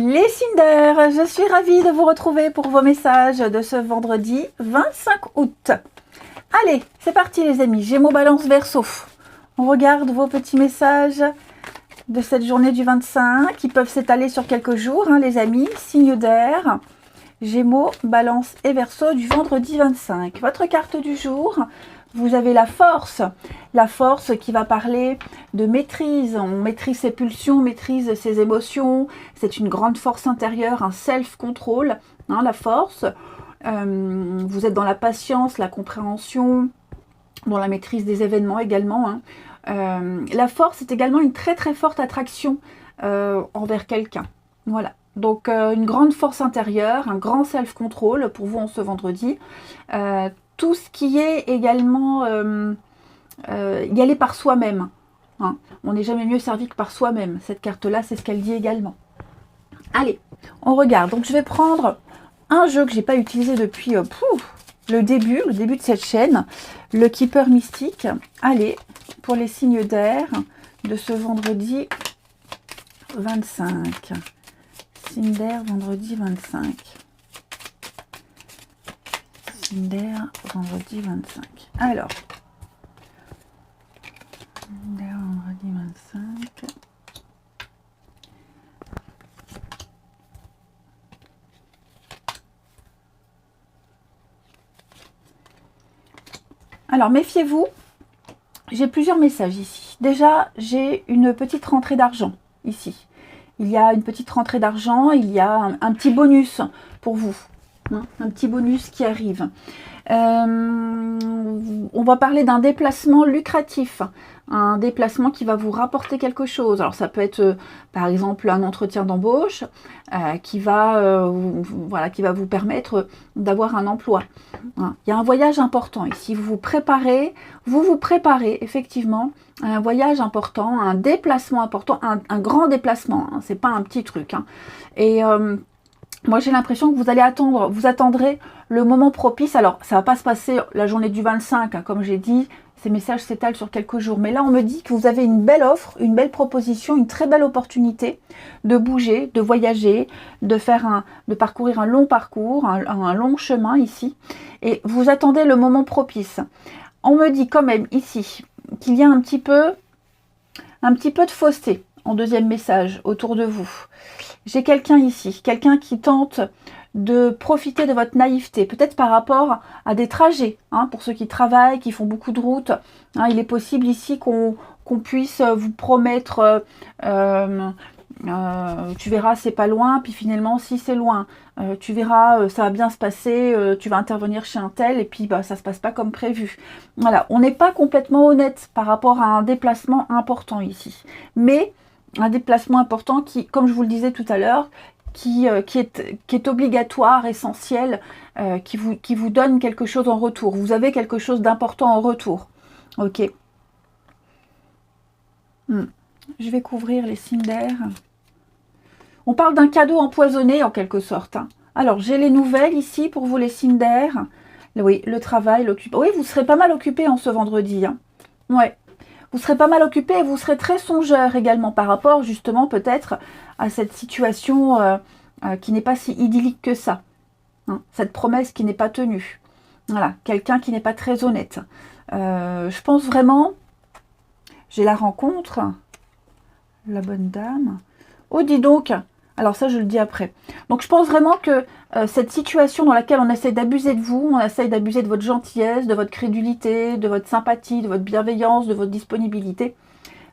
Les Cinder, je suis ravie de vous retrouver pour vos messages de ce vendredi 25 août. Allez, c'est parti les amis, Gémeaux, Balance, Verseau. On regarde vos petits messages de cette journée du 25 qui peuvent s'étaler sur quelques jours, hein, les amis. Signe d'air, Gémeaux, Balance et Verseau du vendredi 25. Votre carte du jour, vous avez la force qui va parler de maîtrise. On maîtrise ses pulsions, on maîtrise ses émotions. C'est une grande force intérieure, un self-control, hein, la force. Vous êtes dans la patience, la compréhension, dans la maîtrise des événements également. Hein. La force est également une très très forte attraction envers quelqu'un. Voilà. Donc une grande force intérieure, un grand self-control pour vous en ce vendredi. Tout ce qui est également y aller par soi-même. Hein. On n'est jamais mieux servi que par soi-même. Cette carte-là, c'est ce qu'elle dit également. Allez, on regarde. Donc je vais prendre un jeu que j'ai pas utilisé depuis le début de cette chaîne, le Keeper Mystique. Allez, pour les signes d'air de ce vendredi 25. Signe d'air, vendredi 25. Signe d'air, vendredi 25. Alors, signe d'air, vendredi 25. Alors, méfiez-vous, j'ai plusieurs messages ici. Déjà, j'ai une petite rentrée d'argent ici. Il y a une petite rentrée d'argent, il y a un petit bonus pour vous. Hein, un petit bonus qui arrive. On va parler d'un déplacement lucratif. Un déplacement qui va vous rapporter quelque chose. Alors ça peut être par exemple un entretien d'embauche qui va vous permettre d'avoir un emploi. Hein. Il y a un voyage important ici. Vous vous préparez effectivement à un voyage important, un déplacement important, un grand déplacement. Hein. C'est pas un petit truc. Hein. Et moi, j'ai l'impression que vous attendrez le moment propice. Alors, ça va pas se passer la journée du 25, hein, comme j'ai dit. Ces messages s'étalent sur quelques jours. Mais là, on me dit que vous avez une belle offre, une belle proposition, une très belle opportunité de bouger, de voyager, de parcourir un long parcours, un long chemin ici. Et vous attendez le moment propice. On me dit quand même ici qu'il y a un petit peu de fausseté en deuxième message autour de vous. J'ai quelqu'un ici, quelqu'un qui tente de profiter de votre naïveté, peut-être par rapport à des trajets, hein, pour ceux qui travaillent, qui font beaucoup de routes. Hein, il est possible ici qu'on puisse vous promettre, tu verras, c'est pas loin, puis finalement, si c'est loin, tu verras, ça va bien se passer, tu vas intervenir chez un tel, et puis bah, ça se passe pas comme prévu. Voilà, on n'est pas complètement honnête par rapport à un déplacement important ici. Mais un déplacement important qui, comme je vous le disais tout à l'heure, qui est obligatoire, essentiel, qui vous donne quelque chose en retour. Vous avez quelque chose d'important en retour. Ok. Je vais couvrir les signes d'air. On parle d'un cadeau empoisonné en quelque sorte. Hein. Alors, j'ai les nouvelles ici pour vous les signes d'air. Oui, le travail, l'occupation. Oui, vous serez pas mal occupé en ce vendredi. Hein. Ouais. Vous serez pas mal occupé et vous serez très songeur également par rapport justement peut-être à cette situation qui n'est pas si idyllique que ça. Hein, cette promesse qui n'est pas tenue. Voilà, quelqu'un qui n'est pas très honnête. Je pense vraiment, j'ai la rencontre, la bonne dame. Oh, dis donc, alors ça je le dis après. Donc je pense vraiment que cette situation dans laquelle on essaie d'abuser de vous, on essaie d'abuser de votre gentillesse, de votre crédulité, de votre sympathie, de votre bienveillance, de votre disponibilité,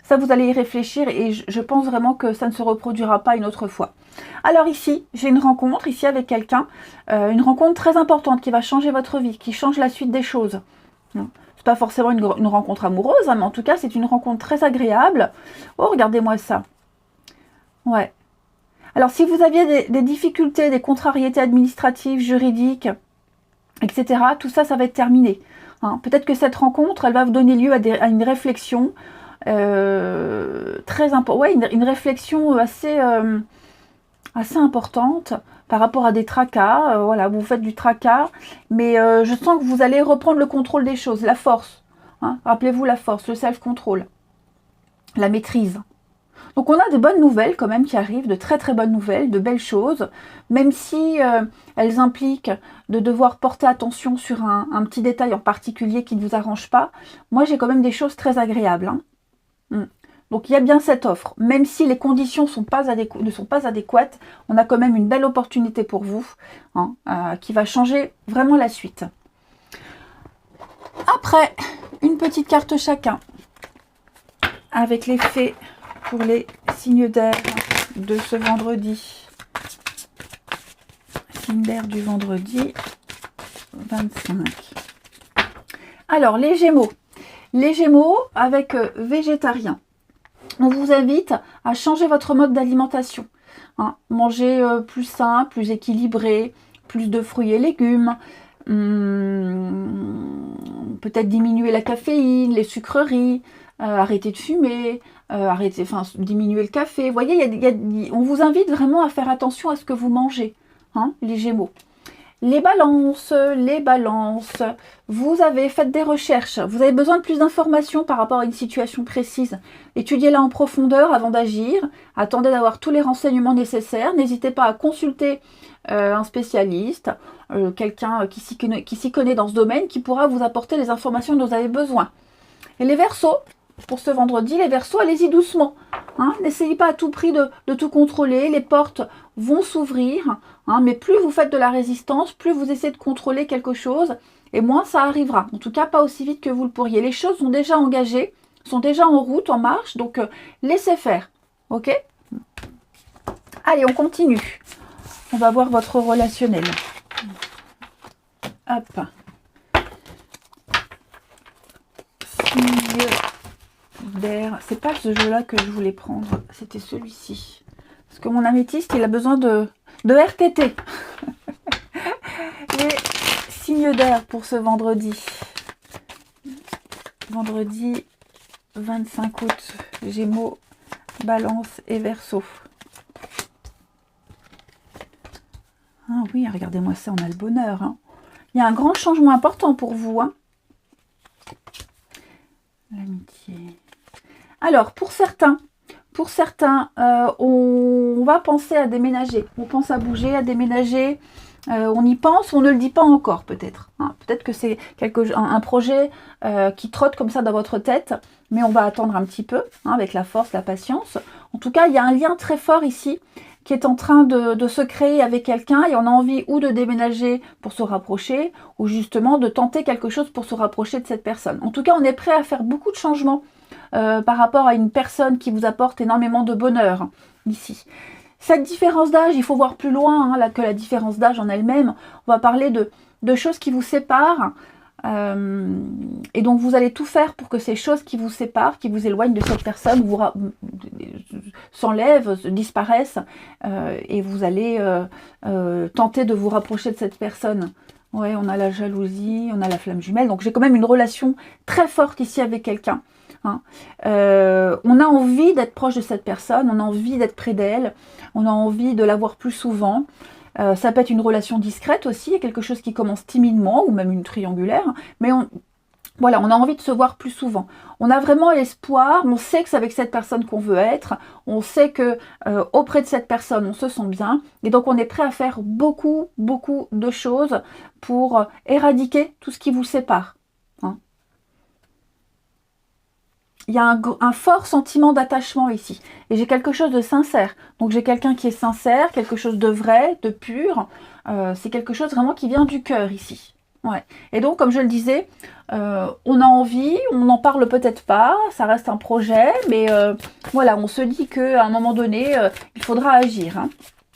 ça vous allez y réfléchir et je pense vraiment que ça ne se reproduira pas une autre fois. Alors ici, j'ai une rencontre ici avec quelqu'un, une rencontre très importante qui va changer votre vie, qui change la suite des choses. C'est pas forcément une rencontre amoureuse, hein, mais en tout cas c'est une rencontre très agréable. Oh, regardez-moi ça. Ouais. Alors, si vous aviez des difficultés, des contrariétés administratives, juridiques, etc., tout ça, ça va être terminé. Hein. Peut-être que cette rencontre, elle va vous donner lieu à une réflexion très importante. Ouais, une réflexion assez importante par rapport à des tracas. Voilà, vous faites du tracas, mais je sens que vous allez reprendre le contrôle des choses, la force. Hein. Rappelez-vous la force, le self-control, la maîtrise. Donc on a des bonnes nouvelles quand même qui arrivent, de très très bonnes nouvelles, de belles choses, même si elles impliquent de devoir porter attention sur un petit détail en particulier qui ne vous arrange pas. Moi j'ai quand même des choses très agréables. Hein. Donc il y a bien cette offre, même si les conditions ne sont pas adéquates, on a quand même une belle opportunité pour vous, hein, qui va changer vraiment la suite. Après, une petite carte chacun, avec les fées pour les signes d'air de ce vendredi. Signe d'air du vendredi 25. Alors, les Gémeaux. Les Gémeaux avec végétarien. On vous invite à changer votre mode d'alimentation. Hein, manger plus sain, plus équilibré, plus de fruits et légumes. Peut-être diminuer la caféine, les sucreries, arrêter de fumer, diminuer le café. Vous voyez, on vous invite vraiment à faire attention à ce que vous mangez, hein, les Gémeaux. Les balances, faites des recherches, vous avez besoin de plus d'informations par rapport à une situation précise. Étudiez-la en profondeur avant d'agir, attendez d'avoir tous les renseignements nécessaires, n'hésitez pas à consulter un spécialiste, quelqu'un qui s'y connaît dans ce domaine, qui pourra vous apporter les informations dont vous avez besoin. Et les Verseaux, pour ce vendredi, les Verseaux, allez-y doucement. Hein, n'essayez pas à tout prix de tout contrôler. Les portes vont s'ouvrir. Hein, mais plus vous faites de la résistance, plus vous essayez de contrôler quelque chose, et moins ça arrivera. En tout cas, pas aussi vite que vous le pourriez. Les choses sont déjà engagées, sont déjà en route, en marche. Donc, laissez faire. Ok? Allez, on continue. On va voir votre relationnel. Hop. C'est pas ce jeu-là que je voulais prendre, c'était celui-ci. Parce que mon améthyste, il a besoin de RTT. Les signes d'air pour ce vendredi. Vendredi 25 août. Gémeaux, Balance et Verseau. Ah oui, regardez-moi ça, on a le bonheur. Hein. Il y a un grand changement important pour vous. Hein. L'amitié. Alors, pour certains, on va penser à déménager. On pense à bouger, à déménager. On y pense, on ne le dit pas encore peut-être. Hein. Peut-être que c'est un projet qui trotte comme ça dans votre tête, mais on va attendre un petit peu, hein, avec la force, la patience. En tout cas, il y a un lien très fort ici qui est en train de se créer avec quelqu'un et on a envie ou de déménager pour se rapprocher ou justement de tenter quelque chose pour se rapprocher de cette personne. En tout cas, on est prêt à faire beaucoup de changements par rapport à une personne qui vous apporte énormément de bonheur, hein, ici. Cette différence d'âge, il faut voir plus loin, hein, que la différence d'âge en elle-même. On va parler de choses qui vous séparent. Et donc vous allez tout faire pour que ces choses qui vous séparent, qui vous éloignent de cette personne, s'enlèvent, disparaissent, et vous allez tenter de vous rapprocher de cette personne. Ouais, on a la jalousie, on a la flamme jumelle, donc j'ai quand même une relation très forte ici avec quelqu'un. Hein. On a envie d'être proche de cette personne, on a envie d'être près d'elle, on a envie de la voir plus souvent. Ça peut être une relation discrète aussi, quelque chose qui commence timidement, ou même une triangulaire, mais voilà, on a envie de se voir plus souvent. On a vraiment l'espoir, on sait que c'est avec cette personne qu'on veut être, on sait que auprès de cette personne, on se sent bien, et donc on est prêt à faire beaucoup, beaucoup de choses pour éradiquer tout ce qui vous sépare. Hein. Il y a un fort sentiment d'attachement ici. Et j'ai quelque chose de sincère. Donc j'ai quelqu'un qui est sincère, quelque chose de vrai, de pur. C'est quelque chose vraiment qui vient du cœur ici. Ouais. Et donc, comme je le disais, on a envie, on n'en parle peut-être pas, ça reste un projet, mais voilà, on se dit qu'à un moment donné, il faudra agir. Hein.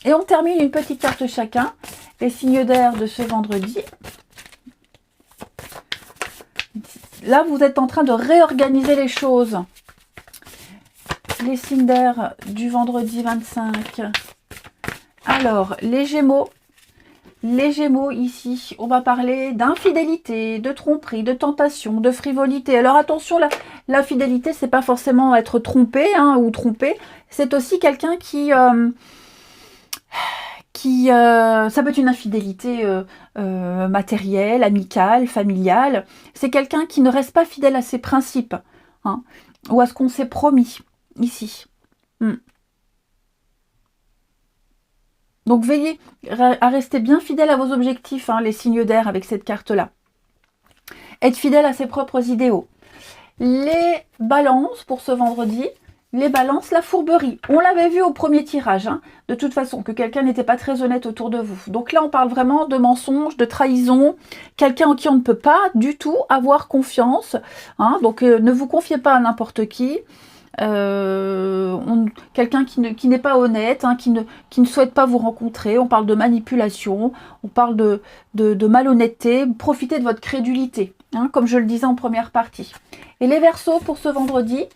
Et on termine une petite carte chacun. Les signes d'air de ce vendredi. Là, vous êtes en train de réorganiser les choses. Les signes d'air du vendredi 25. Alors, les Gémeaux. Les Gémeaux, ici, on va parler d'infidélité, de tromperie, de tentation, de frivolité. Alors, attention, la fidélité, c'est pas forcément être trompé, hein, ou trompé. C'est aussi quelqu'un qui ça peut être une infidélité matérielle, amicale, familiale. C'est quelqu'un qui ne reste pas fidèle à ses principes, hein, ou à ce qu'on s'est promis, ici. Hmm. Donc veillez à rester bien fidèle à vos objectifs, hein, les signes d'air avec cette carte-là. Être fidèle à ses propres idéaux. Les balances pour ce vendredi, les balances, la fourberie. On l'avait vu au premier tirage, hein, de toute façon, que quelqu'un n'était pas très honnête autour de vous. Donc là, on parle vraiment de mensonge, de trahison, quelqu'un en qui on ne peut pas du tout avoir confiance. Hein, donc ne vous confiez pas à n'importe qui. Quelqu'un qui n'est pas honnête, hein, qui ne souhaite pas vous rencontrer. On parle de manipulation, on parle de malhonnêteté. Profitez de votre crédulité, hein, comme je le disais en première partie. Et les Verseaux pour ce vendredi,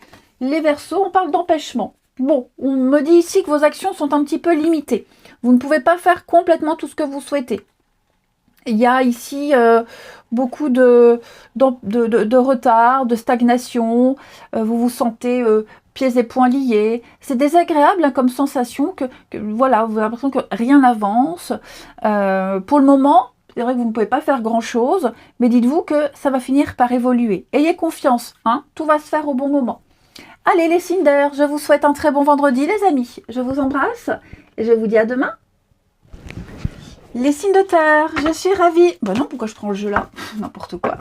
les Verseaux, on parle d'empêchement. Bon, on me dit ici que vos actions sont un petit peu limitées. Vous ne pouvez pas faire complètement tout ce que vous souhaitez. Il y a ici beaucoup de retard, de stagnation. Vous vous sentez pieds et poings liés. C'est désagréable, hein, comme sensation voilà, vous avez l'impression que rien n'avance. Pour le moment, c'est vrai que vous ne pouvez pas faire grand-chose, mais dites-vous que ça va finir par évoluer. Ayez confiance, hein, tout va se faire au bon moment. Allez les signes d'air, je vous souhaite un très bon vendredi les amis. Je vous embrasse et je vous dis à demain. Les signes de terre, je suis ravie. Bah non, pourquoi je prends le jeu là? N'importe quoi.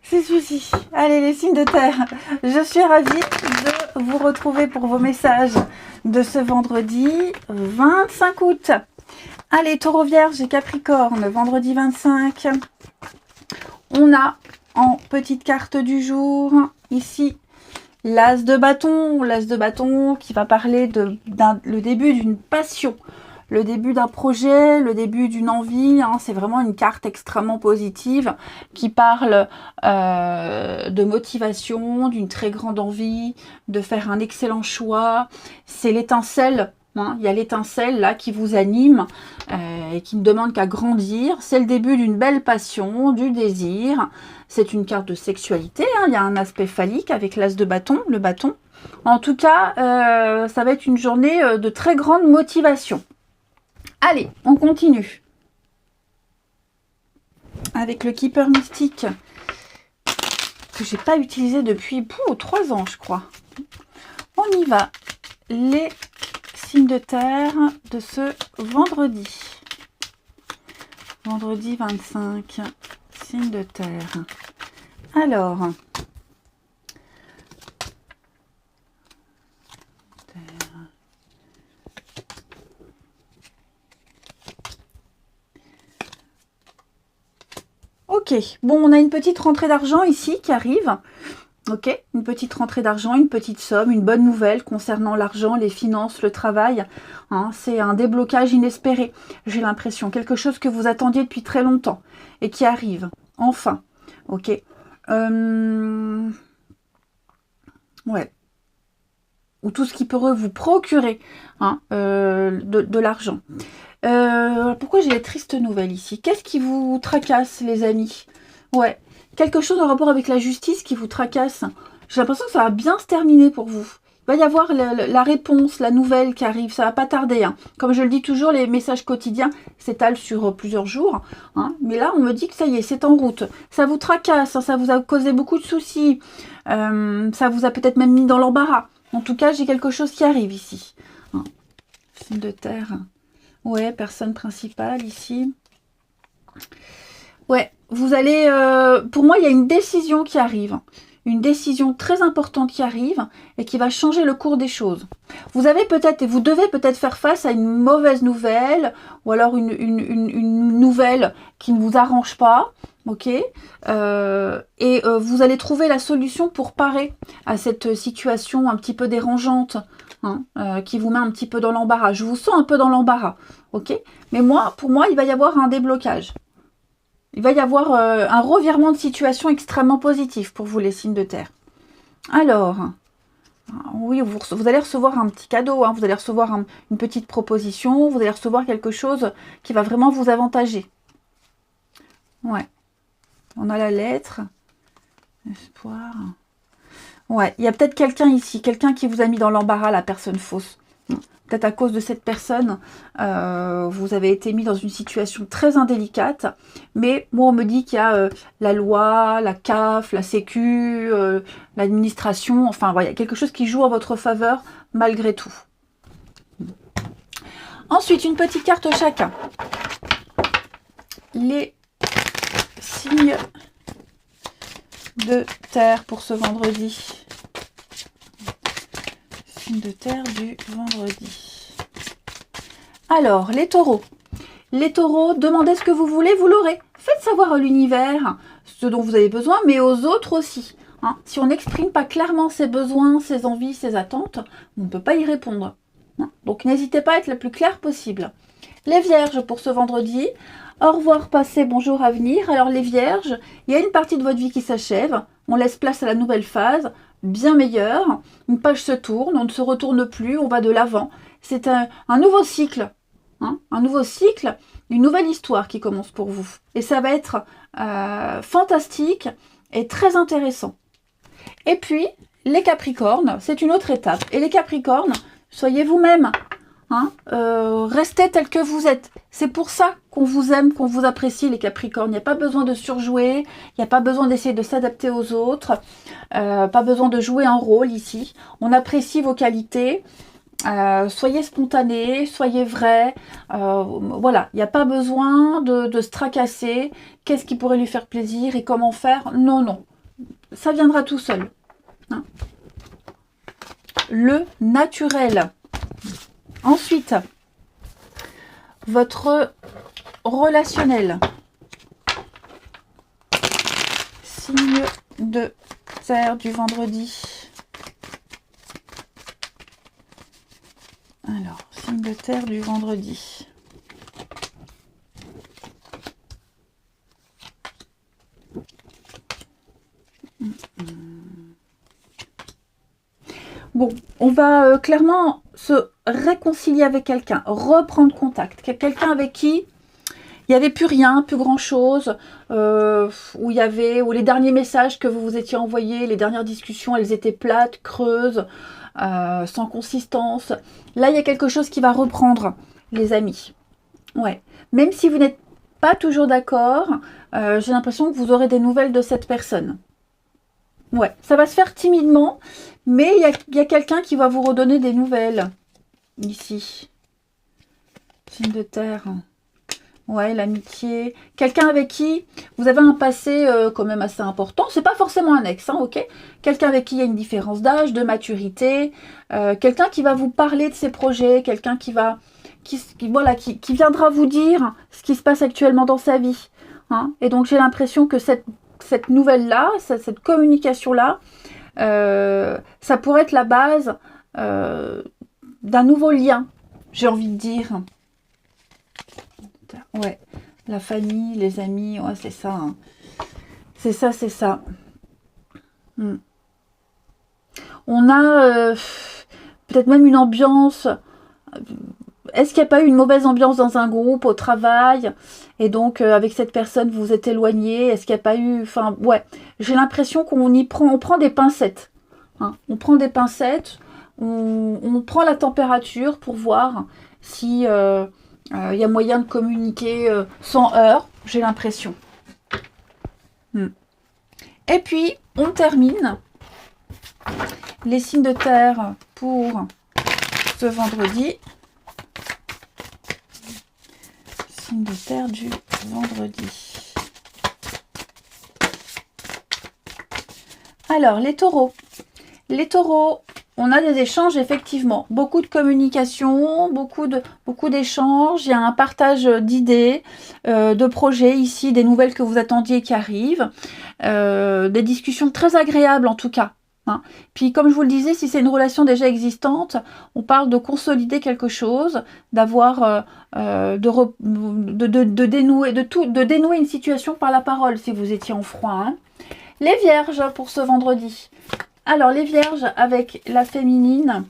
C'est celui-ci. Allez, les signes de terre, je suis ravie de vous retrouver pour vos messages de ce vendredi 25 août. Allez, Taureau, Vierge et Capricorne, vendredi 25. On a en petite carte du jour, ici, l'As de bâton qui va parler le début d'une passion. Le début d'un projet, le début d'une envie, hein, c'est vraiment une carte extrêmement positive qui parle de motivation, d'une très grande envie, de faire un excellent choix. C'est l'étincelle, hein, il y a l'étincelle là qui vous anime et qui ne demande qu'à grandir. C'est le début d'une belle passion, du désir. C'est une carte de sexualité, hein, il y a un aspect phallique avec l'As de bâton, le bâton. En tout cas, ça va être une journée de très grande motivation. Allez, on continue avec le Keeper Mystique que j'ai pas utilisé depuis 3 ans, je crois. On y va. Les signes de terre de ce vendredi. Vendredi 25, signes de terre. Alors, ok, bon, on a une petite rentrée d'argent ici qui arrive. Ok, une petite rentrée d'argent, une petite somme, une bonne nouvelle concernant l'argent, les finances, le travail. Hein, c'est un déblocage inespéré, j'ai l'impression. Quelque chose que vous attendiez depuis très longtemps et qui arrive, enfin. Ok. Ouais. Ou tout ce qui pourrait vous procurer hein, de l'argent. Pourquoi j'ai les tristes nouvelles ici? Qu'est-ce qui vous tracasse, les amis? Ouais, quelque chose en rapport avec la justice qui vous tracasse. J'ai l'impression que ça va bien se terminer pour vous. Il va y avoir la réponse, la nouvelle qui arrive. Ça va pas tarder. Hein. Comme je le dis toujours, les messages quotidiens s'étalent sur plusieurs jours. Hein. Mais là, on me dit que ça y est, c'est en route. Ça vous tracasse, hein, ça vous a causé beaucoup de soucis. Ça vous a peut-être même mis dans l'embarras. En tout cas, j'ai quelque chose qui arrive ici. Hein. Signe de terre. Ouais, personne principale ici. Ouais, vous allez... pour moi, il y a une décision qui arrive. Une décision très importante qui arrive et qui va changer le cours des choses. Vous avez peut-être et vous devez peut-être faire face à une mauvaise nouvelle ou alors une nouvelle qui ne vous arrange pas. Ok, vous allez trouver la solution pour parer à cette situation un petit peu dérangeante hein, qui vous met un petit peu dans l'embarras. Je vous sens un peu dans l'embarras, ok. Mais pour moi, il va y avoir un déblocage. Il va y avoir un revirement de situation extrêmement positif pour vous, les signes de terre. Alors, oui, vous allez recevoir un petit cadeau, hein, vous allez recevoir une petite proposition, vous allez recevoir quelque chose qui va vraiment vous avantager. Ouais. On a la lettre. Espoir. Ouais, il y a peut-être quelqu'un ici, quelqu'un qui vous a mis dans l'embarras, la personne fausse. Peut-être à cause de cette personne, vous avez été mis dans une situation très indélicate. Mais moi, on me dit qu'il y a la loi, la CAF, la Sécu, l'administration. Enfin, voilà, quelque chose qui joue en votre faveur malgré tout. Ensuite, une petite carte chacun. Les signes de terre pour ce vendredi. Signes de terre du vendredi. Alors, les taureaux. Les taureaux, demandez ce que vous voulez, vous l'aurez. Faites savoir à l'univers ce dont vous avez besoin, mais aux autres aussi. Hein. Si on n'exprime pas clairement ses besoins, ses envies, ses attentes, on ne peut pas y répondre. Hein. Donc, n'hésitez pas à être le plus clair possible. Les vierges pour ce vendredi. Au revoir, passé, bonjour, à venir. Alors, les vierges, il y a une partie de votre vie qui s'achève. On laisse place à la nouvelle phase, bien meilleure. Une page se tourne, on ne se retourne plus, on va de l'avant. C'est un nouveau cycle. Hein, un nouveau cycle, une nouvelle histoire qui commence pour vous. Et ça va être fantastique et très intéressant. Et puis, les Capricornes, c'est une autre étape. Et les Capricornes, soyez vous-même. Hein, restez tel que vous êtes. C'est pour ça qu'on vous aime, qu'on vous apprécie, les Capricornes. Il n'y a pas besoin de surjouer, il n'y a pas besoin d'essayer de s'adapter aux autres, pas besoin de jouer un rôle ici. On apprécie vos qualités. Soyez spontané, soyez vrai, voilà, il n'y a pas besoin de se tracasser, qu'est-ce qui pourrait lui faire plaisir et comment faire, non, non, ça viendra tout seul. Hein. Le naturel. Ensuite, votre relationnel. Signe de terre du vendredi. Alors, signe de terre du vendredi. Bon, on va clairement se réconcilier avec quelqu'un, reprendre contact. Quelqu'un avec qui il n'y avait plus rien, plus grand-chose, où les derniers messages que vous vous étiez envoyés, les dernières discussions, elles étaient plates, creuses, sans consistance. Là, il y a quelque chose qui va reprendre, les amis. Ouais. Même si vous n'êtes pas toujours d'accord, j'ai l'impression que vous aurez des nouvelles de cette personne. Ouais, ça va se faire timidement, mais il y a quelqu'un qui va vous redonner des nouvelles. Ici. Signe de terre. Ouais, l'amitié. Quelqu'un avec qui vous avez un passé quand même assez important. C'est pas forcément un ex, hein, ok. Quelqu'un avec qui il y a une différence d'âge, de maturité. Quelqu'un qui va vous parler de ses projets. Quelqu'un qui viendra vous dire ce qui se passe actuellement dans sa vie. Hein. Et donc, j'ai l'impression que cette nouvelle-là, cette communication-là, ça pourrait être la base d'un nouveau lien, j'ai envie de dire. Ouais, la famille, les amis, ouais, c'est ça. Hein. C'est ça, c'est ça. On a peut-être même une ambiance. Est-ce qu'il n'y a pas eu une mauvaise ambiance dans un groupe, au travail? Et donc, avec cette personne, vous vous êtes éloigné. Est-ce qu'il n'y a pas eu... Enfin, ouais, j'ai l'impression on prend des pincettes. Hein. On prend des pincettes, on prend la température pour voir si y a moyen de communiquer sans heurts, j'ai l'impression. Et puis, on termine les signes de terre pour ce vendredi. Signe de terre du vendredi. Alors, les taureaux. Les taureaux, on a des échanges, effectivement. Beaucoup de communication, beaucoup d'échanges. Il y a un partage d'idées, de projets ici, des nouvelles que vous attendiez qui arrivent. Des discussions très agréables, en tout cas. Hein. Puis, comme je vous le disais, si c'est une relation déjà existante, on parle de consolider quelque chose, d'avoir, de dénouer une situation par la parole, si vous étiez en froid. Hein. Les vierges pour ce vendredi. Alors, les vierges avec la féminine,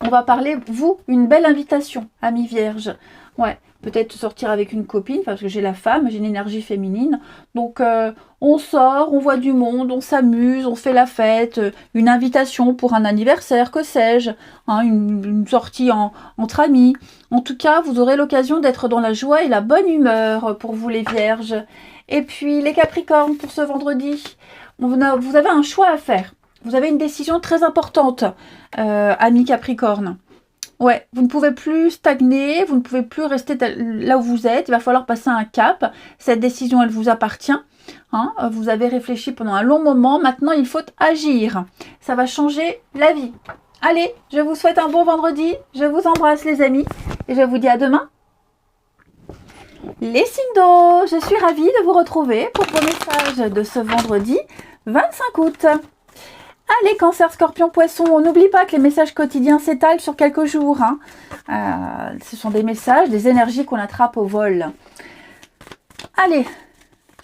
On va parler, vous, une belle invitation, ami Vierge. Ouais, peut-être sortir avec une copine, parce que j'ai la femme, j'ai une énergie féminine. Donc, on sort, on voit du monde, on s'amuse, on fait la fête. Une invitation pour un anniversaire, que sais-je. Hein, une sortie entre amis. En tout cas, vous aurez l'occasion d'être dans la joie et la bonne humeur pour vous les Vierges. Et puis, les Capricornes, pour ce vendredi, vous avez un choix à faire. Vous avez une décision très importante, ami Capricorne. Ouais, vous ne pouvez plus stagner, vous ne pouvez plus rester là où vous êtes. Il va falloir passer un cap. Cette décision, elle vous appartient. Hein, vous avez réfléchi pendant un long moment. Maintenant, il faut agir. Ça va changer la vie. Allez, je vous souhaite un bon vendredi. Je vous embrasse, les amis. Et je vous dis à demain. Les signes d'eau, je suis ravie de vous retrouver pour vos messages de ce vendredi 25 août. Allez, Cancer, Scorpion, Poisson, on n'oublie pas que les messages quotidiens s'étalent sur quelques jours. Hein. Ce sont des messages, des énergies qu'on attrape au vol. Allez,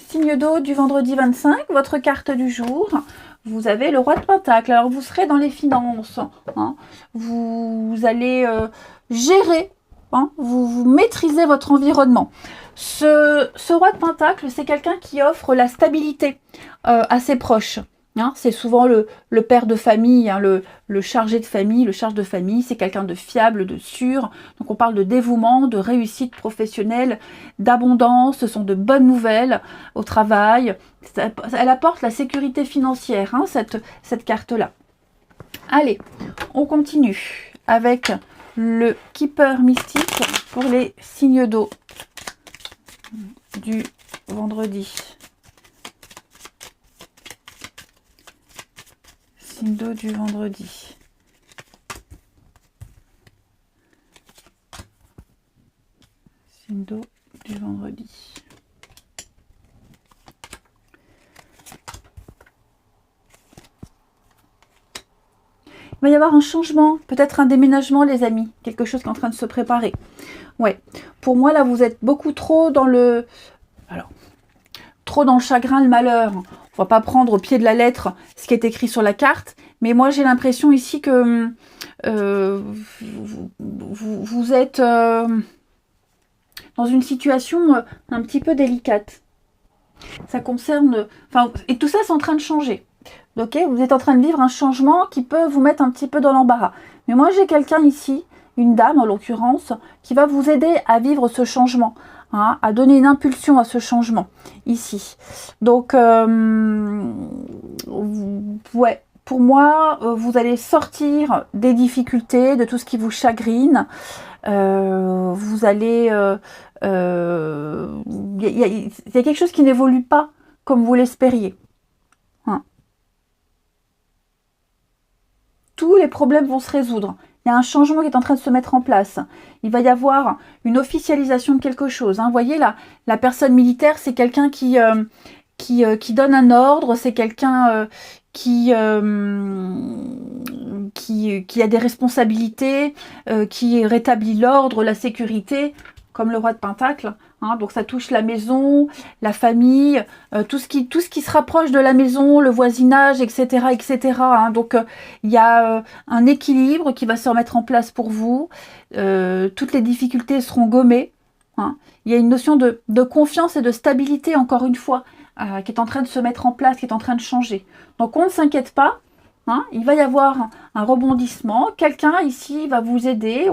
signe d'eau du vendredi 25, votre carte du jour. Vous avez le roi de Pentacle. Alors, vous serez dans les finances. Hein. Vous allez gérer, hein. Vous maîtrisez votre environnement. Ce roi de Pentacle, c'est quelqu'un qui offre la stabilité à ses proches. Hein, c'est souvent le père de famille, hein, le chargé de famille, le charge de famille, c'est quelqu'un de fiable, de sûr. Donc on parle de dévouement, de réussite professionnelle, d'abondance, ce sont de bonnes nouvelles au travail. Elle apporte la sécurité financière, hein, cette carte-là. Allez, on continue avec le Keeper mystique pour les signes d'eau du vendredi. Signe d'eau du vendredi. Signe d'eau du vendredi. Il va y avoir un changement, peut-être un déménagement, les amis. Quelque chose qui est en train de se préparer. Ouais. Pour moi, là, vous êtes beaucoup trop dans le... Alors, trop dans le chagrin, le malheur. On va pas prendre au pied de la lettre ce qui est écrit sur la carte, mais moi j'ai l'impression ici que vous êtes dans une situation un petit peu délicate. Ça concerne... Enfin, et tout ça c'est en train de changer. Ok, vous êtes en train de vivre un changement qui peut vous mettre un petit peu dans l'embarras. Mais moi j'ai quelqu'un ici, une dame en l'occurrence, qui va vous aider à vivre ce changement. Hein, à donner une impulsion à ce changement ici. Donc, ouais, pour moi, vous allez sortir des difficultés, de tout ce qui vous chagrine. Vous allez... Il y a quelque chose qui n'évolue pas comme vous l'espériez. Hein. Tous les problèmes vont se résoudre. Il y a un changement qui est en train de se mettre en place. Il va y avoir une officialisation de quelque chose. Hein. Vous voyez, la personne militaire, c'est quelqu'un qui donne un ordre, c'est quelqu'un qui a des responsabilités, qui rétablit l'ordre, la sécurité, comme le roi de Pentacle. Hein. Donc ça touche la maison, la famille, tout ce qui se rapproche de la maison, le voisinage, etc. etc. Hein. Donc il y a un équilibre qui va se remettre en place pour vous. Toutes les difficultés seront gommées. Hein. Il y a une notion de confiance et de stabilité, encore une fois, qui est en train de se mettre en place, qui est en train de changer. Donc on ne s'inquiète pas. Hein, il va y avoir un rebondissement. Quelqu'un ici va vous aider.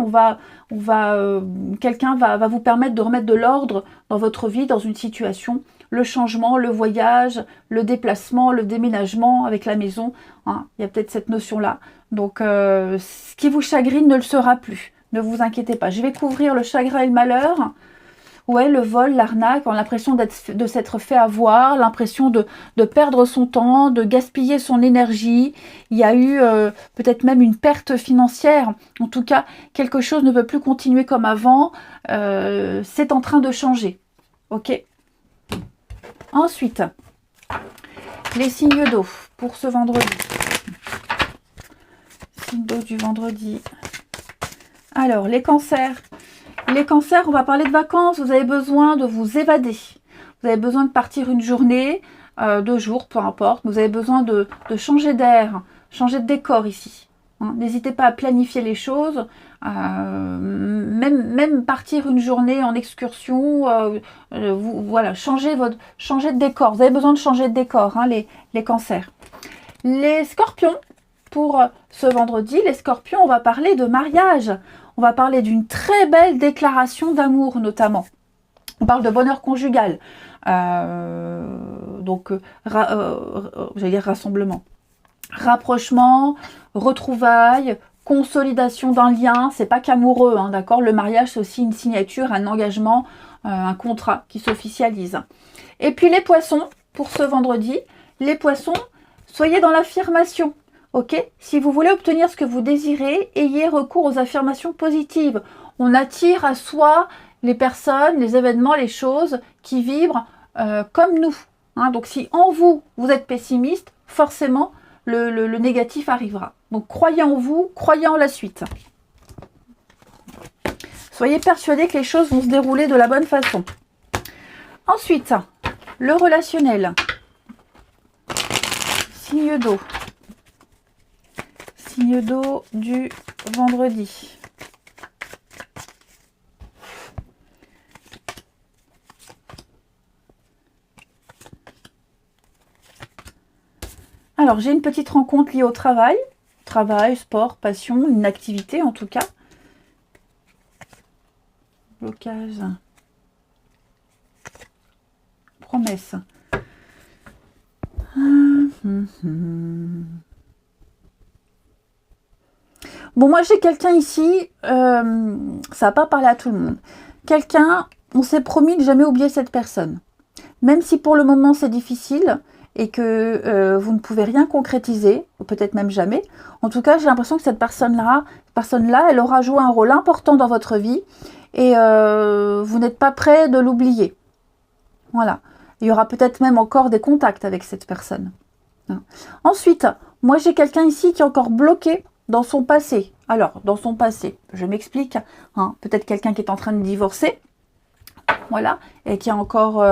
Quelqu'un va vous permettre de remettre de l'ordre dans votre vie, dans une situation. Le changement, le voyage, le déplacement, le déménagement avec la maison. Hein, il y a peut-être cette notion-là. Donc, ce qui vous chagrine ne le sera plus. Ne vous inquiétez pas. Je vais couvrir le chagrin et le malheur. Ouais, le vol, l'arnaque, on a l'impression de s'être fait avoir, l'impression de perdre son temps, de gaspiller son énergie. Il y a eu peut-être même une perte financière. En tout cas, quelque chose ne peut plus continuer comme avant. C'est en train de changer. Ok. Ensuite, les signes d'eau pour ce vendredi. Signes d'eau du vendredi. Alors, les cancers. Les cancers, on va parler de vacances. Vous avez besoin de vous évader. Vous avez besoin de partir une journée, 2 jours, peu importe. Vous avez besoin de changer d'air, changer de décor ici. hein. N'hésitez pas à planifier les choses, même partir une journée en excursion, voilà, changer de décor. Vous avez besoin de changer de décor, hein, les cancers. Les scorpions, pour ce vendredi, les scorpions, on va parler de mariage. On va parler d'une très belle déclaration d'amour notamment. On parle de bonheur conjugal. Donc, j'allais dire rassemblement. Rapprochement, retrouvailles, consolidation d'un lien. C'est pas qu'amoureux, hein, d'accord? Le mariage, c'est aussi une signature, un engagement, un contrat qui s'officialise. Et puis les poissons, pour ce vendredi, les poissons, soyez dans l'affirmation. Ok? Si vous voulez obtenir ce que vous désirez, ayez recours aux affirmations positives. On attire à soi les personnes, les événements, les choses qui vibrent comme nous. Hein? Donc si en vous, vous êtes pessimiste, forcément, le négatif arrivera. Donc croyez en vous, croyez en la suite. Soyez persuadés que les choses vont se dérouler de la bonne façon. Ensuite, le relationnel. Signe d'eau. Signe d'eau du vendredi. Alors, j'ai une petite rencontre liée au travail. Travail, sport, passion, une activité en tout cas. Blocage. Promesse. Bon, moi j'ai quelqu'un ici, ça va pas parler à tout le monde. Quelqu'un, on s'est promis de jamais oublier cette personne. Même si pour le moment c'est difficile et que vous ne pouvez rien concrétiser, ou peut-être même jamais. En tout cas, j'ai l'impression que cette personne-là, elle aura joué un rôle important dans votre vie et vous n'êtes pas prêt de l'oublier. Voilà. Il y aura peut-être même encore des contacts avec cette personne. Ensuite, moi j'ai quelqu'un ici qui est encore bloqué dans son passé. Alors, dans son passé, je m'explique. Hein, peut-être quelqu'un qui est en train de divorcer. Voilà, et qui a encore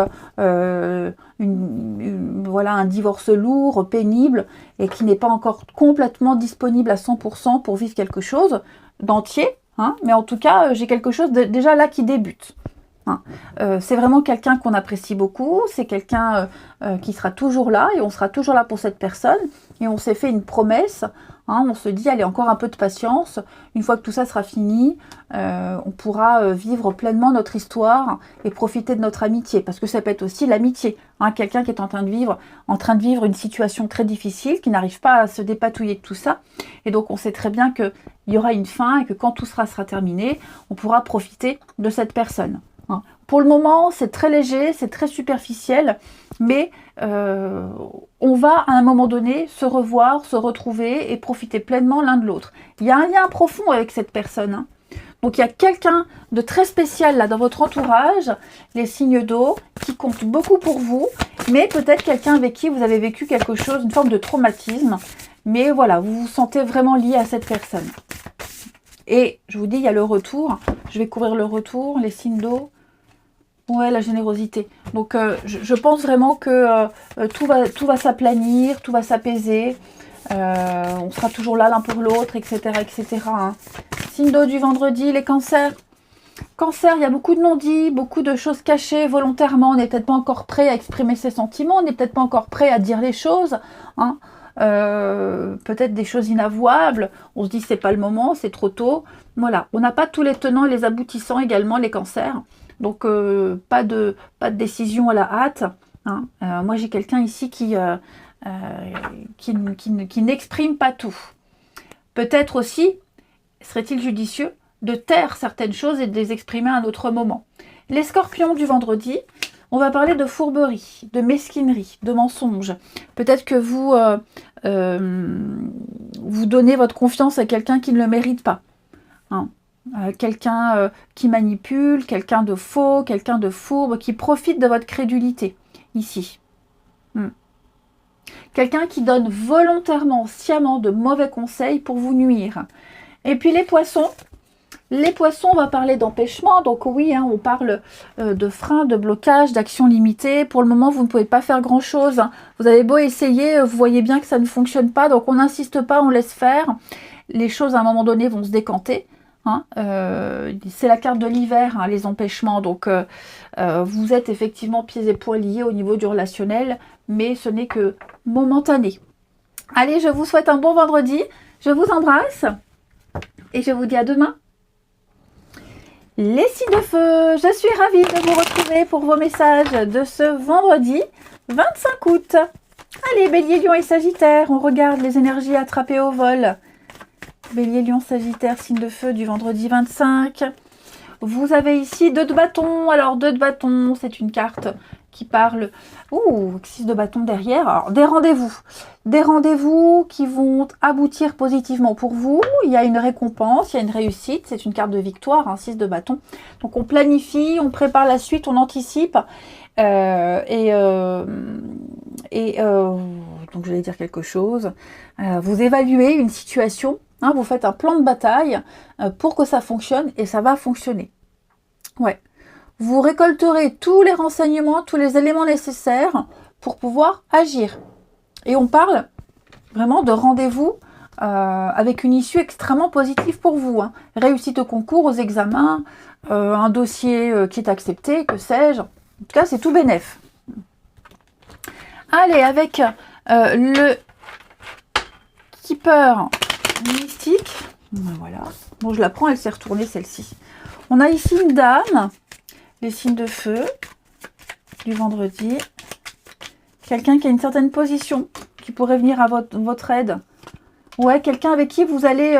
voilà, un divorce lourd, pénible, et qui n'est pas encore complètement disponible à 100% pour vivre quelque chose d'entier. Hein, mais en tout cas, j'ai quelque chose déjà là qui débute. Hein. C'est vraiment quelqu'un qu'on apprécie beaucoup, c'est quelqu'un qui sera toujours là, et on sera toujours là pour cette personne, et on s'est fait une promesse. Hein, on se dit, allez, encore un peu de patience. Une fois que tout ça sera fini, on pourra vivre pleinement notre histoire et profiter de notre amitié. Parce que ça peut être aussi l'amitié. Hein, quelqu'un qui est en train de vivre une situation très difficile, qui n'arrive pas à se dépatouiller de tout ça. Et donc, on sait très bien qu'il y aura une fin et que quand tout sera terminé, on pourra profiter de cette personne. Hein. Pour le moment, c'est très léger, c'est très superficiel, mais on va à un moment donné se revoir, se retrouver et profiter pleinement l'un de l'autre. Il y a un lien profond avec cette personne. Hein. Donc il y a quelqu'un de très spécial là dans votre entourage, les signes d'eau, qui compte beaucoup pour vous, mais peut-être quelqu'un avec qui vous avez vécu quelque chose, une forme de traumatisme, mais voilà, vous vous sentez vraiment lié à cette personne. Et je vous dis, il y a le retour, je vais couvrir le retour, les signes d'eau. Ouais, la générosité. Donc, je pense vraiment que tout va s'aplanir, tout va s'apaiser. On sera toujours là l'un pour l'autre, etc. etc. Hein. Signe d'eau du vendredi, les cancers. Cancer, il y a beaucoup de non-dits, beaucoup de choses cachées volontairement. On n'est peut-être pas encore prêt à exprimer ses sentiments. On n'est peut-être pas encore prêt à dire les choses. Hein. Peut-être des choses inavouables. On se dit c'est pas le moment, c'est trop tôt. Voilà. On n'a pas tous les tenants et les aboutissants également, les cancers. Donc, pas de décision à la hâte. Hein. Moi, j'ai quelqu'un ici qui n'exprime pas tout. Peut-être aussi, serait-il judicieux, de taire certaines choses et de les exprimer à un autre moment. Les scorpions du vendredi, on va parler de fourberie, de mesquinerie, de mensonge. Peut-être que vous donnez votre confiance à quelqu'un qui ne le mérite pas. Hein. Quelqu'un qui manipule, quelqu'un de faux, quelqu'un de fourbe, qui profite de votre crédulité, ici. Quelqu'un qui donne volontairement, sciemment de mauvais conseils pour vous nuire. Et puis les poissons, on va parler d'empêchement, donc oui, hein, on parle de frein, de blocage, d'action limitée. Pour le moment, vous ne pouvez pas faire grand-chose. Hein. Vous avez beau essayer, vous voyez bien que ça ne fonctionne pas, donc on n'insiste pas, on laisse faire. les choses à un moment donné vont se décanter. Hein, c'est la carte de l'hiver, hein, les empêchements. Donc, vous êtes effectivement pieds et poings liés au niveau du relationnel, mais ce n'est que momentané. Allez, je vous souhaite un bon vendredi. Je vous embrasse et je vous dis à demain. Les signes de feu, je suis ravie de vous retrouver pour vos messages de ce vendredi 25 août. Allez, Bélier, Lion et Sagittaire, on regarde les énergies attrapées au vol. Bélier, Lion, Sagittaire, signe de feu du vendredi 25. Vous avez ici 2 de bâton. Alors, 2 de bâton, c'est une carte qui parle... Ouh, 6 de bâton derrière. Alors, des rendez-vous. Des rendez-vous qui vont aboutir positivement pour vous. Il y a une récompense, il y a une réussite. C'est une carte de victoire, hein, 6 de bâton. Donc, on planifie, on prépare la suite, on anticipe. Donc, je vais dire quelque chose. Vous évaluez une situation. Hein, vous faites un plan de bataille pour que ça fonctionne et ça va fonctionner. Ouais. Vous récolterez tous les renseignements, tous les éléments nécessaires pour pouvoir agir. Et on parle vraiment de rendez-vous avec une issue extrêmement positive pour vous. Hein. Réussite au concours, aux examens, un dossier qui est accepté, que sais-je. En tout cas, c'est tout bénef. Allez, avec le Keeper mystique. Voilà. Bon, je la prends, elle s'est retournée celle-ci. On a ici une dame, les signes de feu du vendredi. Quelqu'un qui a une certaine position, qui pourrait venir à votre aide. Ouais, quelqu'un avec qui vous allez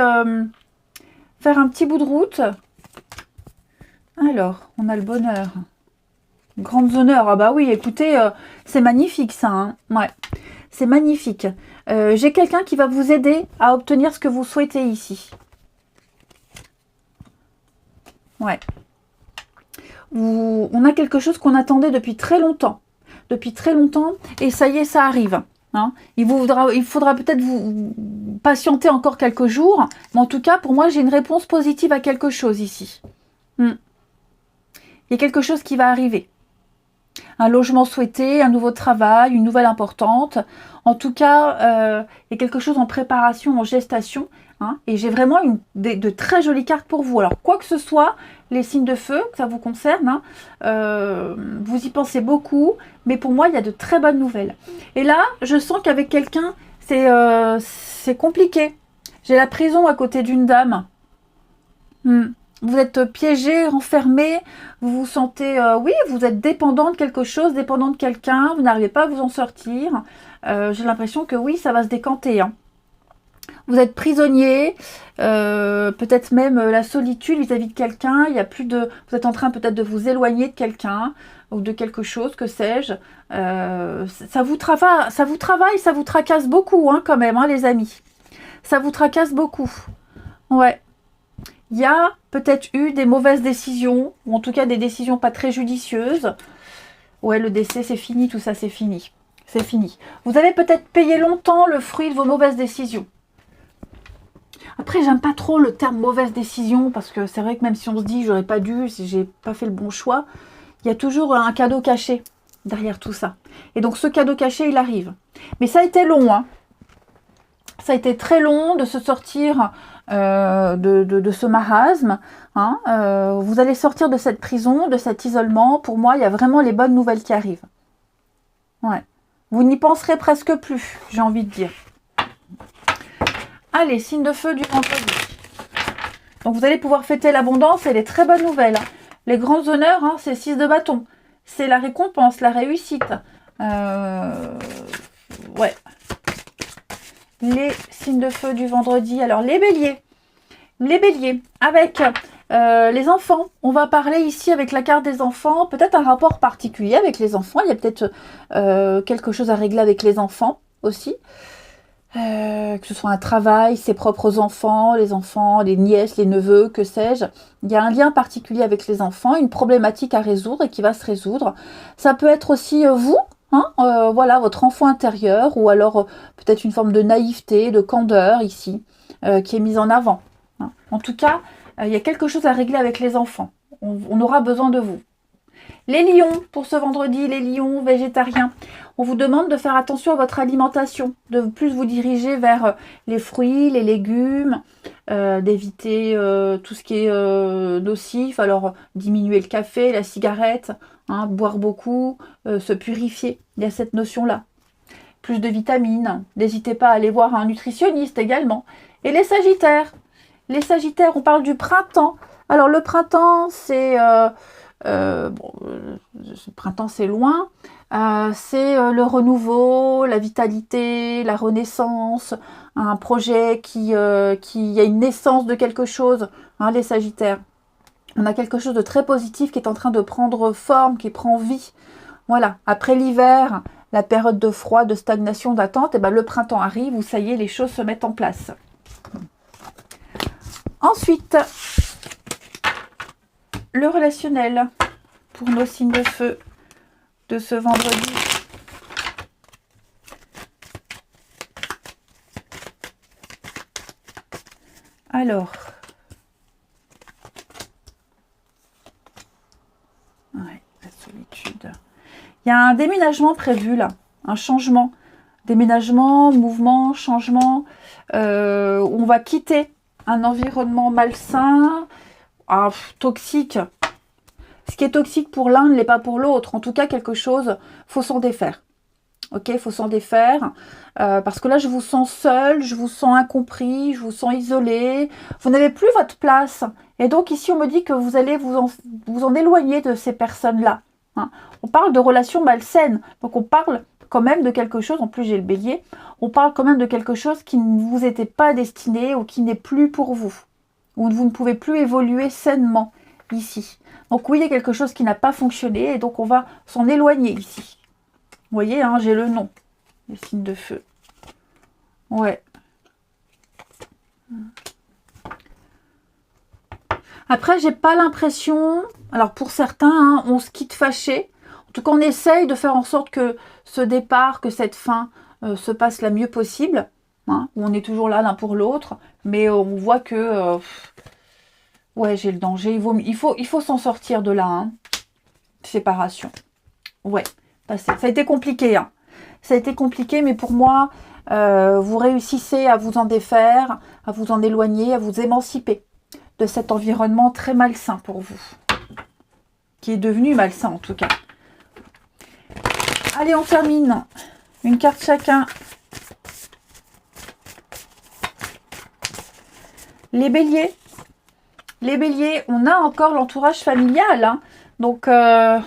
faire un petit bout de route. Alors, on a le bonheur. Grandes honneurs. Ah bah oui, écoutez, c'est magnifique ça. Hein. Ouais, c'est magnifique. J'ai quelqu'un qui va vous aider à obtenir ce que vous souhaitez ici. Ouais. On a quelque chose qu'on attendait depuis très longtemps. Depuis très longtemps. Et ça y est, ça arrive. Hein. Il faudra peut-être vous patienter encore quelques jours. Mais en tout cas, pour moi, j'ai une réponse positive à quelque chose ici. Il y a quelque chose qui va arriver. Un logement souhaité, un nouveau travail, une nouvelle importante. En tout cas, il y a quelque chose en préparation, en gestation. Hein, et j'ai vraiment de très jolies cartes pour vous. Alors, quoi que ce soit, les signes de feu, que ça vous concerne, hein, vous y pensez beaucoup. Mais pour moi, il y a de très bonnes nouvelles. Et là, je sens qu'avec quelqu'un, c'est compliqué. J'ai la prison à côté d'une dame. Vous êtes piégé, renfermé, vous vous sentez, oui, vous êtes dépendant de quelque chose, dépendant de quelqu'un, vous n'arrivez pas à vous en sortir. J'ai l'impression que oui, ça va se décanter. Hein. Vous êtes prisonnier, peut-être même la solitude vis-à-vis de quelqu'un. Il y a plus de, vous êtes en train peut-être de vous éloigner de quelqu'un ou de quelque chose, que sais-je. Ça vous travaille, ça vous tracasse beaucoup, hein, quand même, hein, les amis. Ça vous tracasse beaucoup. Ouais. Il y a peut-être eu des mauvaises décisions, ou en tout cas des décisions pas très judicieuses. Ouais, le décès, c'est fini, tout ça, c'est fini. C'est fini. Vous avez peut-être payé longtemps le fruit de vos mauvaises décisions. Après, j'aime pas trop le terme mauvaise décision, parce que c'est vrai que même si on se dit j'aurais pas dû, si j'ai pas fait le bon choix, il y a toujours un cadeau caché derrière tout ça. Et donc ce cadeau caché, il arrive. Mais ça a été long, hein. Ça a été très long de se sortir de ce marasme. Hein. Vous allez sortir de cette prison, de cet isolement. Pour moi, il y a vraiment les bonnes nouvelles qui arrivent. Ouais. Vous n'y penserez presque plus, j'ai envie de dire. Allez, signe de feu du vendredi. Donc vous allez pouvoir fêter l'abondance et les très bonnes nouvelles. Hein. Les grands honneurs, hein, c'est 6 de bâton. C'est la récompense, la réussite. Ouais. Les signes de feu du vendredi. Alors, les béliers. Les béliers, avec les enfants. On va parler ici avec la carte des enfants. Peut-être un rapport particulier avec les enfants. Il y a peut-être quelque chose à régler avec les enfants aussi. Que ce soit un travail, ses propres enfants, les nièces, les neveux, que sais-je. Il y a un lien particulier avec les enfants, une problématique à résoudre et qui va se résoudre. Ça peut être aussi vous. Hein, voilà, votre enfant intérieur, ou alors peut-être une forme de naïveté, de candeur ici, qui est mise en avant. Hein. En tout cas, il y a quelque chose à régler avec les enfants. On aura besoin de vous. Les lions, pour ce vendredi, les lions végétariens, on vous demande de faire attention à votre alimentation, de plus vous diriger vers les fruits, les légumes, d'éviter tout ce qui est nocif, alors diminuer le café, la cigarette, hein, boire beaucoup, se purifier, il y a cette notion-là. Plus de vitamines, n'hésitez pas à aller voir un nutritionniste également. Et les sagittaires, on parle du printemps. Alors le printemps, c'est... le printemps, c'est loin. C'est le renouveau, la vitalité, la renaissance, un projet qui a une naissance de quelque chose, hein, les sagittaires. On a quelque chose de très positif qui est en train de prendre forme, qui prend vie. Voilà, après l'hiver, la période de froid, de stagnation, d'attente, et ben le printemps arrive où ça y est, les choses se mettent en place. Ensuite, le relationnel pour nos signes de feu de ce vendredi. Alors, ouais, la solitude. Il y a un déménagement prévu là, un changement. Déménagement, mouvement, changement. On va quitter un environnement malsain, toxique. Ce qui est toxique pour l'un ne l'est pas pour l'autre. En tout cas, quelque chose, faut s'en défaire. Ok, faut s'en défaire. Parce que là, je vous sens seul, je vous sens incompris, je vous sens isolé. Vous n'avez plus votre place. Et donc ici, on me dit que vous allez vous en éloigner de ces personnes-là. Hein. On parle de relations malsaines. Donc on parle quand même de quelque chose, en plus j'ai le bélier, on parle quand même de quelque chose qui ne vous était pas destiné ou qui n'est plus pour vous. Ou vous ne pouvez plus évoluer sainement ici. Donc oui, il y a quelque chose qui n'a pas fonctionné et donc on va s'en éloigner ici. Vous voyez, hein, j'ai le nom, les signes de feu. Ouais. Après, j'ai pas l'impression, alors pour certains, hein, on se quitte fâché. En tout cas, on essaye de faire en sorte que ce départ, que cette fin se passe la mieux possible. Hein, où on est toujours là l'un pour l'autre. Mais on voit que... ouais, j'ai le danger. Il faut s'en sortir de là. Hein. Séparation. Ouais. Ça a été compliqué. Hein. Ça a été compliqué, mais pour moi, vous réussissez à vous en défaire, à vous en éloigner, à vous émanciper de cet environnement très malsain pour vous. Qui est devenu malsain en tout cas. Allez, on termine. Une carte chacun. Les béliers. Les béliers, on a encore l'entourage familial. Hein. Donc, la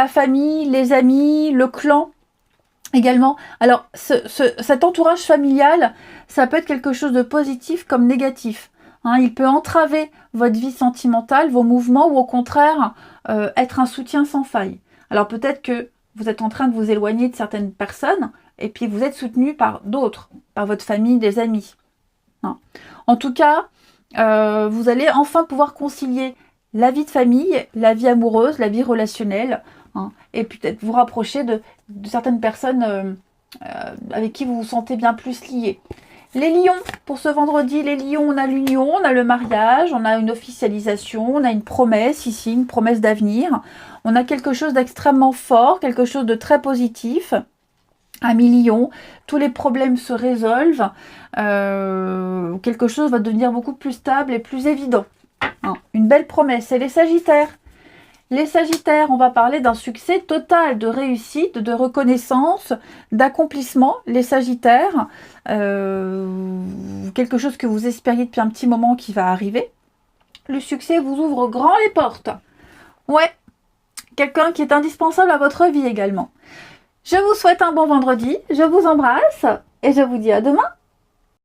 famille, les amis, le clan également. Alors, cet entourage familial, ça peut être quelque chose de positif comme négatif. Hein, il peut entraver votre vie sentimentale, vos mouvements, ou au contraire, être un soutien sans faille. Alors peut-être que vous êtes en train de vous éloigner de certaines personnes, et puis vous êtes soutenu par d'autres, par votre famille, des amis. Hein. En tout cas, vous allez enfin pouvoir concilier la vie de famille, la vie amoureuse, la vie relationnelle, hein, et peut-être vous rapprocher de certaines personnes avec qui vous vous sentez bien plus liés. Les lions, pour ce vendredi, les lions, on a l'union, on a le mariage, on a une officialisation, on a une promesse ici, une promesse d'avenir. On a quelque chose d'extrêmement fort, quelque chose de très positif. Amis lions, tous les problèmes se résolvent. Quelque chose va devenir beaucoup plus stable et plus évident. Hein, une belle promesse. Et les sagittaires. Les sagittaires, on va parler d'un succès total, de réussite, de reconnaissance, d'accomplissement. Les sagittaires, quelque chose que vous espériez depuis un petit moment qui va arriver. Le succès vous ouvre grand les portes. Ouais, quelqu'un qui est indispensable à votre vie également. Je vous souhaite un bon vendredi, je vous embrasse et je vous dis à demain.